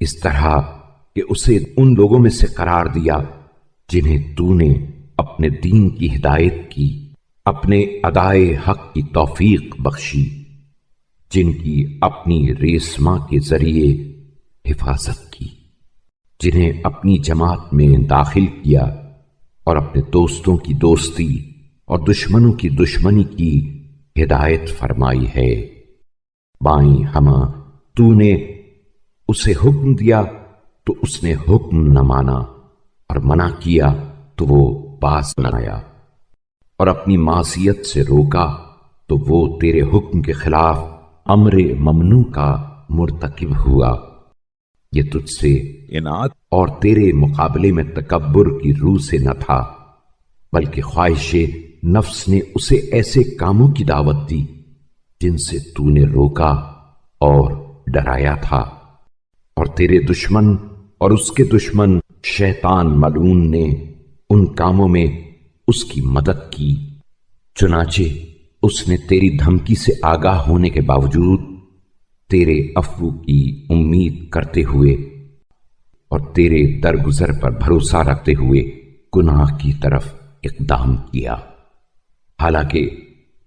اس طرح کہ اسے ان لوگوں میں سے قرار دیا جنہیں تو نے اپنے دین کی ہدایت کی، اپنے ادائے حق کی توفیق بخشی، جن کی اپنی ریسما کے ذریعے حفاظت کی، جنہیں اپنی جماعت میں داخل کیا اور اپنے دوستوں کی دوستی اور دشمنوں کی دشمنی کی ہدایت فرمائی ہے۔ بائیں ہمہ تو نے اسے حکم دیا تو اس نے حکم نہ مانا، اور منع کیا تو وہ باز نہ آیا، اور اپنی معصیت سے روکا تو وہ تیرے حکم کے خلاف امر ممنوع کا مرتکب ہوا۔ یہ تجھ سے انعت اور تیرے مقابلے میں تکبر کی روح سے نہ تھا، بلکہ خواہش نفس نے اسے ایسے کاموں کی دعوت دی جن سے تو نے روکا اور ڈرایا تھا، اور تیرے دشمن اور اس کے دشمن شیطان ملعون نے ان کاموں میں اس کی مدد کی۔ چنانچہ اس نے تیری دھمکی سے آگاہ ہونے کے باوجود تیرے عفو کی امید کرتے ہوئے اور تیرے درگزر پر بھروسہ رکھتے ہوئے گناہ کی طرف اقدام کیا، حالانکہ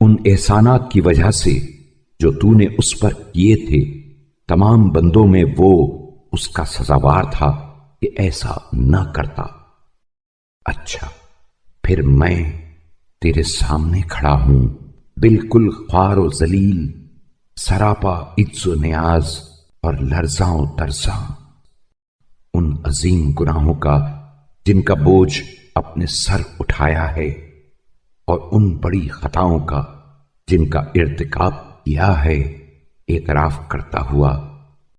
ان احسانات کی وجہ سے جو تو نے اس پر کیے تھے تمام بندوں میں وہ اس کا سزاوار تھا کہ ایسا نہ کرتا۔ اچھا، پھر میں تیرے سامنے کھڑا ہوں بالکل خوار و ذلیل، سراپا عجز و نیاز اور لرزاں و ترساں، ان عظیم گناہوں کا جن کا بوجھ اپنے سر اٹھایا ہے، اور ان بڑی خطاؤں کا جن کا ارتکاب کیا ہے، اعتراف کرتا ہوا